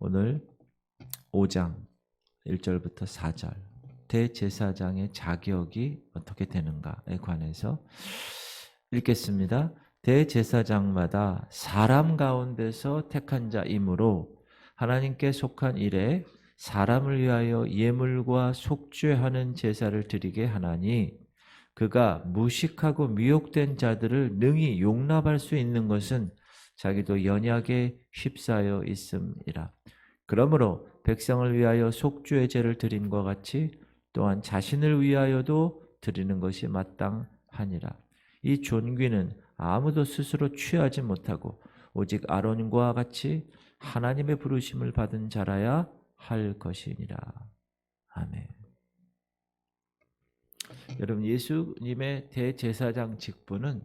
오늘 5장 1절부터 4절 대제사장의 자격이 어떻게 되는가에 관해서 읽겠습니다. 대제사장마다 사람 가운데서 택한 자이므로 하나님께 속한 일에 사람을 위하여 예물과 속죄하는 제사를 드리게 하나니 그가 무식하고 미혹된 자들을 능히 용납할 수 있는 것은 자기도 연약에 휩싸여 있음이라. 그러므로 백성을 위하여 속죄의 제를 드림과 같이 또한 자신을 위하여도 드리는 것이 마땅하니라. 이 존귀는 아무도 스스로 취하지 못하고 오직 아론과 같이 하나님의 부르심을 받은 자라야 할 것이니라. 아멘. 여러분, 예수님의 대제사장 직분은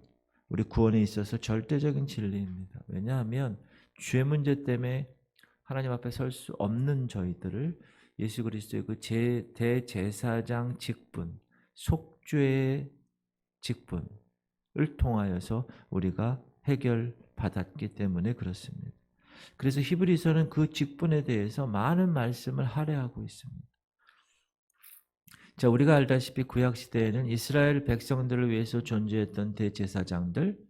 우리 구원에 있어서 절대적인 진리입니다. 왜냐하면 죄 문제 때문에 하나님 앞에 설 수 없는 저희들을 예수 그리스도의 그 대제사장 직분, 속죄의 직분을 통하여서 우리가 해결받았기 때문에 그렇습니다. 그래서 히브리서는 그 직분에 대해서 많은 말씀을 할애하고 있습니다. 자, 우리가 알다시피 구약시대에는 이스라엘 백성들을 위해서 존재했던 대제사장들,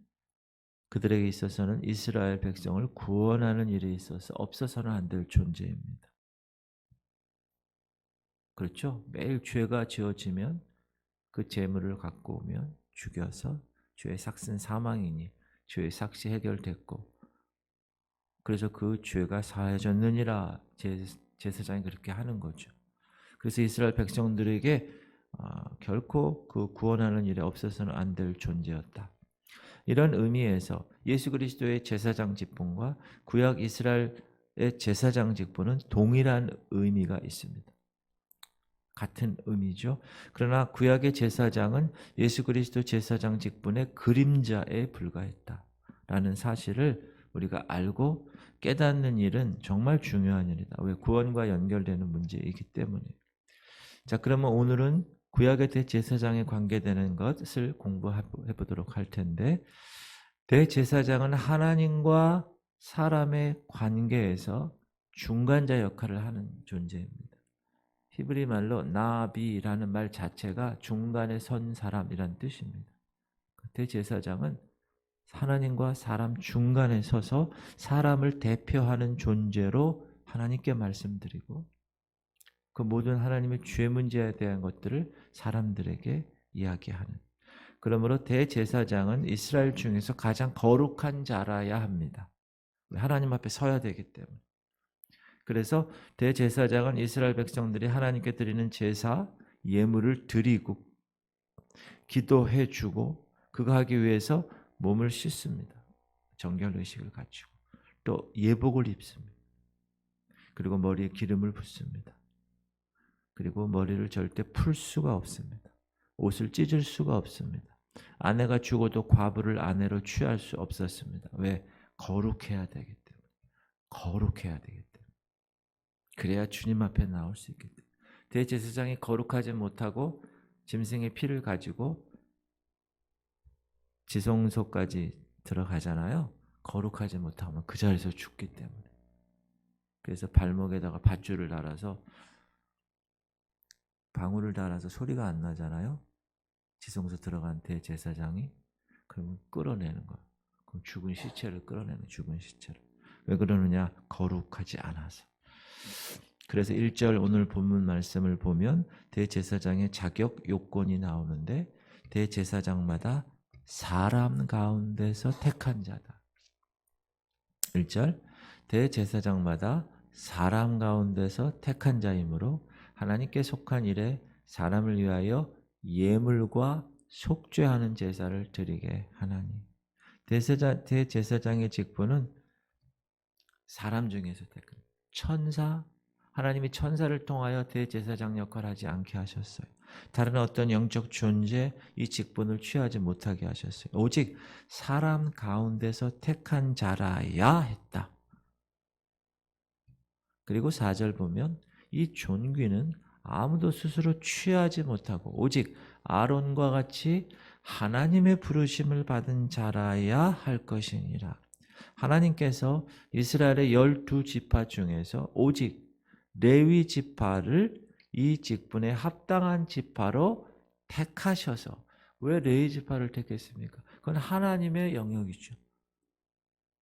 그들에게 있어서는 이스라엘 백성을 구원하는 일에 있어서 없어서는 안 될 존재입니다. 그렇죠? 매일 죄가 지어지면 그 제물을 갖고 오면 죽여서 죄의 삭은 사망이니 죄의 삭이 해결됐고, 그래서 그 죄가 사해졌느니라 제사장이 그렇게 하는 거죠. 그래서 이스라엘 백성들에게 결코 그 구원하는 일에 없어서는 안 될 존재였다. 이런 의미에서 예수 그리스도의 제사장 직분과 구약 이스라엘의 제사장 직분은 동일한 의미가 있습니다. 같은 의미죠. 그러나 구약의 제사장은 예수 그리스도 제사장 직분의 그림자에 불과했다라는 사실을 우리가 알고 깨닫는 일은 정말 중요한 일이다. 왜? 구원과 연결되는 문제이기 때문에. 자, 그러면 오늘은 구약의 대제사장에 관계되는 것을 공부해 보도록 할 텐데, 대제사장은 하나님과 사람의 관계에서 중간자 역할을 하는 존재입니다. 히브리 말로 나비라는 말 자체가 중간에 선 사람이란 뜻입니다. 대제사장은 하나님과 사람 중간에 서서 사람을 대표하는 존재로 하나님께 말씀드리고, 그 모든 하나님의 죄 문제에 대한 것들을 사람들에게 이야기하는. 그러므로 대제사장은 이스라엘 중에서 가장 거룩한 자라야 합니다. 하나님 앞에 서야 되기 때문에. 그래서 대제사장은 이스라엘 백성들이 하나님께 드리는 제사, 예물을 드리고 기도해 주고, 그거 하기 위해서 몸을 씻습니다. 정결의식을 갖추고 또 예복을 입습니다. 그리고 머리에 기름을 붓습니다. 그리고 머리를 절대 풀 수가 없습니다. 옷을 찢을 수가 없습니다. 아내가 죽어도 과부를 아내로 취할 수 없었습니다. 왜? 거룩해야 되기 때문에. 거룩해야 되기 때문에. 그래야 주님 앞에 나올 수 있기 때문에. 대제사장이 거룩하지 못하고 짐승의 피를 가지고 지성소까지 들어가잖아요. 거룩하지 못하면 그 자리에서 죽기 때문에. 그래서 발목에다가 밧줄을 달아서, 방울을 달아서 소리가 안 나잖아요. 지성소 들어간 대제사장이. 그러면 끌어내는 거예요. 그럼 죽은 시체를 끌어내는, 죽은 시체를. 왜 그러느냐? 거룩하지 않아서. 그래서 1절 오늘 본문 말씀을 보면 대제사장의 자격 요건이 나오는데, 대제사장마다 사람 가운데서 택한 자다. 1절, 대제사장마다 사람 가운데서 택한 자이므로 하나님께 속한 일에 사람을 위하여 예물과 속죄하는 제사를 드리게 하나니. 대제사장의 직분은 사람 중에서 택한, 천사, 하나님이 천사를 통하여 대제사장 역할을 하지 않게 하셨어요. 다른 어떤 영적 존재 이 직분을 취하지 못하게 하셨어요. 오직 사람 가운데서 택한 자라야 했다. 그리고 4절 보면 이 존귀는 아무도 스스로 취하지 못하고 오직 아론과 같이 하나님의 부르심을 받은 자라야 할 것이니라. 하나님께서 이스라엘의 12지파 중에서 오직 레위 지파를 이 직분에 합당한 지파로 택하셔서, 왜 레위 지파를 택했습니까? 그건 하나님의 영역이죠.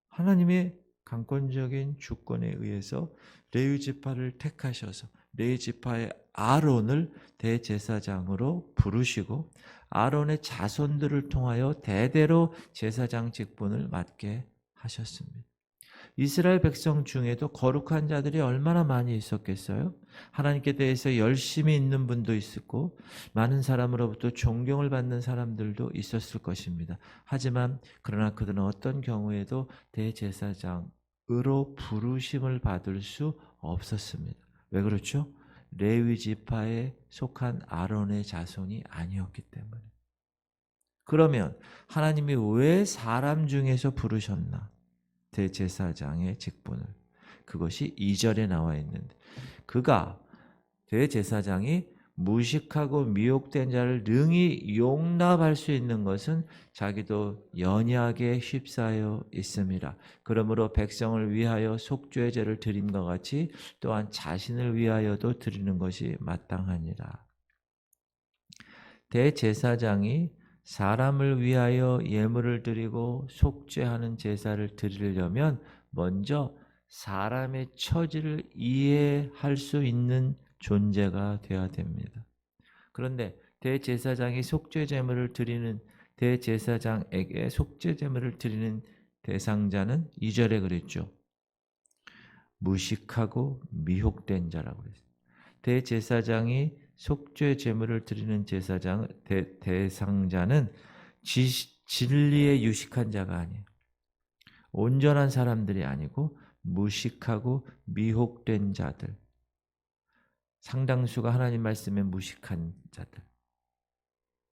하나님의 강권적인 주권에 의해서 레위 지파를 택하셔서 레위 지파의 아론을 대제사장으로 부르시고 아론의 자손들을 통하여 대대로 제사장 직분을 맡게 하셨습니다. 이스라엘 백성 중에도 거룩한 자들이 얼마나 많이 있었겠어요? 하나님께 대해서 열심히 있는 분도 있었고 많은 사람으로부터 존경을 받는 사람들도 있었을 것입니다. 하지만 그러나 그들은 어떤 경우에도 대제사장으로 부르심을 받을 수 없었습니다. 왜 그렇죠? 레위 지파에 속한 아론의 자손이 아니었기 때문에. 그러면 하나님이 왜 사람 중에서 부르셨나? 대제사장의 직분을. 그것이 2절에 나와 있는데, 그가 대제사장이 무식하고 미혹된 자를 능히 용납할 수 있는 것은 자기도 연약에 휩싸여 있음이라. 그러므로 백성을 위하여 속죄의 제를 드림과 같이 또한 자신을 위하여도 드리는 것이 마땅하니라. 대제사장이 사람을 위하여 예물을 드리고 속죄하는 제사를 드리려면 먼저 사람의 처지를 이해할 수 있는 존재가 되어야 됩니다. 그런데 대제사장이 속죄 제물을 드리는 대제사장에게 속죄 제물을 드리는 대상자는 2절에 그랬죠. 무식하고 미혹된 자라고 그랬어요. 대제사장이 속죄 제물을 드리는 대상자는 진리에 유식한 자가 아니에요. 온전한 사람들이 아니고 무식하고 미혹된 자들, 상당수가 하나님 말씀에 무식한 자들,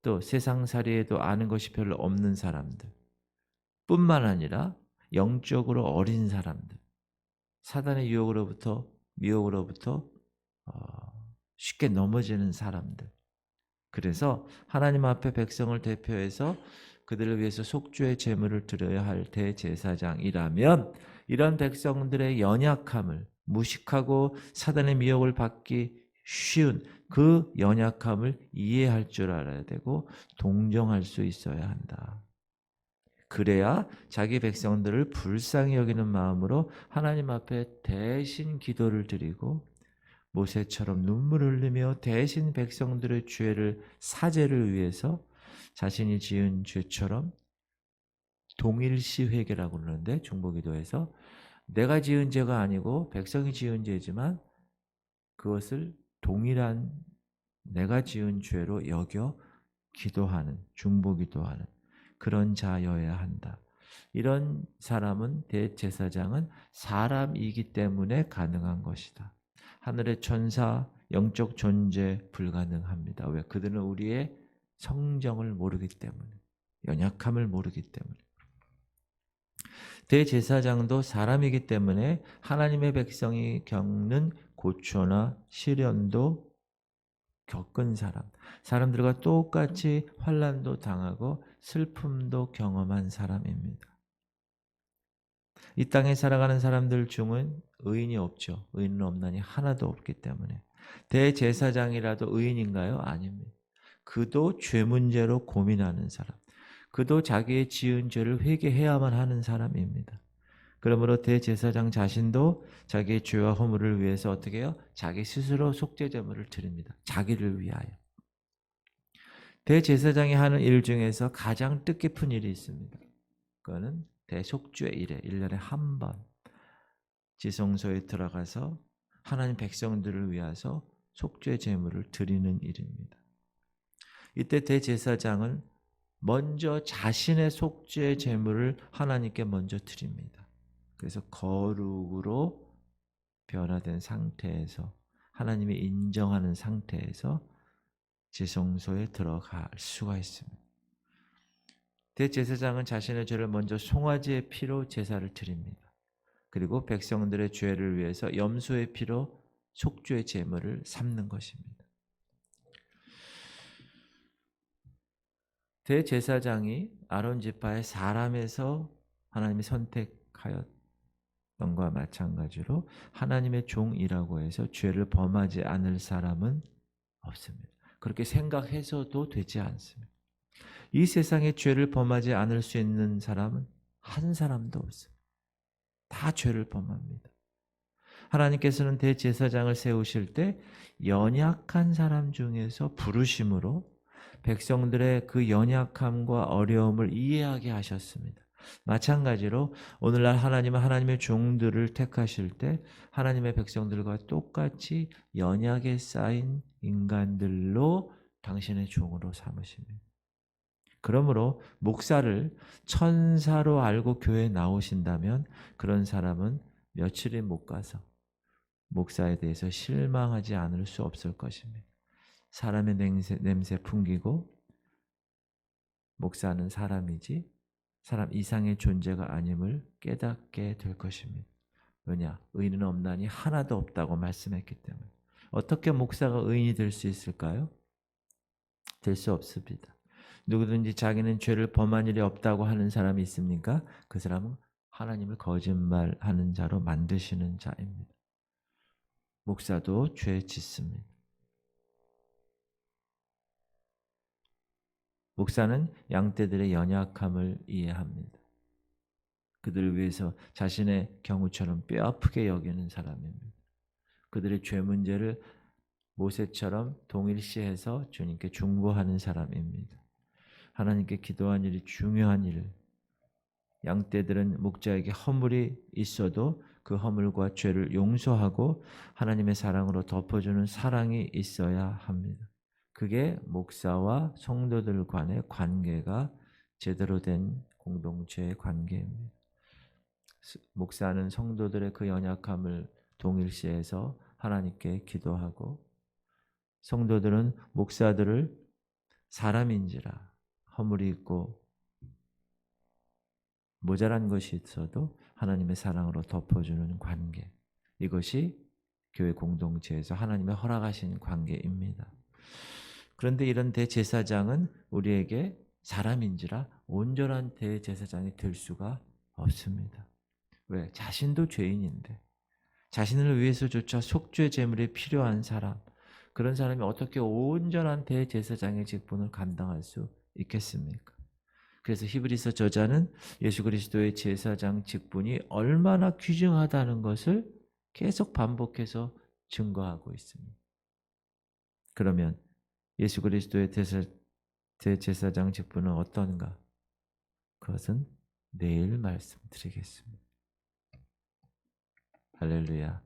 또 세상살이에도 아는 것이 별로 없는 사람들 뿐만 아니라 영적으로 어린 사람들, 사단의 유혹으로부터 미혹으로부터 쉽게 넘어지는 사람들. 그래서 하나님 앞에 백성을 대표해서 그들을 위해서 속죄의 제물을 드려야 할 대제사장이라면 이런 백성들의 연약함을, 무식하고 사단의 미혹을 받기 쉬운 그 연약함을 이해할 줄 알아야 되고 동정할 수 있어야 한다. 그래야 자기 백성들을 불쌍히 여기는 마음으로 하나님 앞에 대신 기도를 드리고 모세처럼 눈물을 흘리며 대신 백성들의 죄를 사죄를 위해서 자신이 지은 죄처럼 동일시 회개라고 그러는데, 중보기도에서 내가 지은 죄가 아니고 백성이 지은 죄지만 그것을 동일한 내가 지은 죄로 여겨 기도하는, 중보기도하는 그런 자여야 한다. 이런 사람은, 대제사장은 사람이기 때문에 가능한 것이다. 하늘의 천사, 영적 존재 불가능합니다. 왜? 그들은 우리의 성정을 모르기 때문에, 연약함을 모르기 때문에. 대제사장도 사람이기 때문에 하나님의 백성이 겪는 고초나 시련도 겪은 사람, 사람들과 똑같이 환난도 당하고 슬픔도 경험한 사람입니다. 이 땅에 살아가는 사람들 중은 의인이 없죠. 의인은 없나니 하나도 없기 때문에. 대제사장이라도 의인인가요? 아닙니다. 그도 죄 문제로 고민하는 사람, 그도 자기의 지은 죄를 회개해야만 하는 사람입니다. 그러므로 대제사장 자신도 자기의 죄와 허물을 위해서 어떻게 해요? 자기 스스로 속죄 제물을 드립니다. 자기를 위하여. 대제사장이 하는 일 중에서 가장 뜻깊은 일이 있습니다. 그거는 대속죄 일에 1년에 한 번 지성소에 들어가서 하나님 백성들을 위해서 속죄 제물을 드리는 일입니다. 이때 대제사장은 먼저 자신의 속죄 제물을 하나님께 먼저 드립니다. 그래서 거룩으로 변화된 상태에서, 하나님이 인정하는 상태에서 지성소에 들어갈 수가 있습니다. 대제사장은 자신의 죄를 먼저 송아지의 피로 제사를 드립니다. 그리고 백성들의 죄를 위해서 염소의 피로 속죄의 제물을 삼는 것입니다. 대제사장이 아론 지파의 사람에서 하나님이 생각하였던 것과 마찬가지로 하나님의 종이라고 해서 죄를 범하지 않을 사람은 없습니다. 그렇게 생각해서도 되지 않습니다. 이 세상에 죄를 범하지 않을 수 있는 사람은 한 사람도 없습니다. 다 죄를 범합니다. 하나님께서는 대제사장을 세우실 때 연약한 사람 중에서 부르심으로 백성들의 그 연약함과 어려움을 이해하게 하셨습니다. 마찬가지로 오늘날 하나님은 하나님의 종들을 택하실 때 하나님의 백성들과 똑같이 연약에 쌓인 인간들로 당신의 종으로 삼으십니다. 그러므로 목사를 천사로 알고 교회에 나오신다면 그런 사람은 며칠이 못 가서 목사에 대해서 실망하지 않을 수 없을 것입니다. 사람의 냄새 풍기고 목사는 사람이지 사람 이상의 존재가 아님을 깨닫게 될 것입니다. 왜냐? 의인은 없나니 하나도 없다고 말씀했기 때문에. 어떻게 목사가 의인이 될 수 있을까요? 될 수 없습니다. 누구든지 자기는 죄를 범한 일이 없다고 하는 사람이 있습니까? 그 사람은 하나님을 거짓말하는 자로 만드시는 자입니다. 목사도 죄 짓습니다. 목사는 양떼들의 연약함을 이해합니다. 그들을 위해서 자신의 경우처럼 뼈아프게 여기는 사람입니다. 그들의 죄 문제를 모세처럼 동일시해서 주님께 중보하는 사람입니다. 하나님께 기도한 일이 중요한 일. 양떼들은 목자에게 허물이 있어도 그 허물과 죄를 용서하고 하나님의 사랑으로 덮어주는 사랑이 있어야 합니다. 그게 목사와 성도들 간의 관계가 제대로 된 공동체의 관계입니다. 목사는 성도들의 그 연약함을 동일시해서 하나님께 기도하고 성도들은 목사들을 사람인지라 허물이 있고 모자란 것이 있어도 하나님의 사랑으로 덮어주는 관계. 이것이 교회 공동체에서 하나님의 허락하신 관계입니다. 그런데 이런 대제사장은 우리에게 사람인지라 온전한 대제사장이 될 수가 없습니다. 왜? 자신도 죄인인데 자신을 위해서조차 속죄 제물이 필요한 사람, 그런 사람이 어떻게 온전한 대제사장의 직분을 감당할 수 있겠습니까? 그래서 히브리서 저자는 예수 그리스도의 제사장 직분이 얼마나 귀중하다는 것을 계속 반복해서 증거하고 있습니다. 그러면 예수 그리스도의 대제사장 직분은 어떤가? 그것은 내일 말씀드리겠습니다. 할렐루야.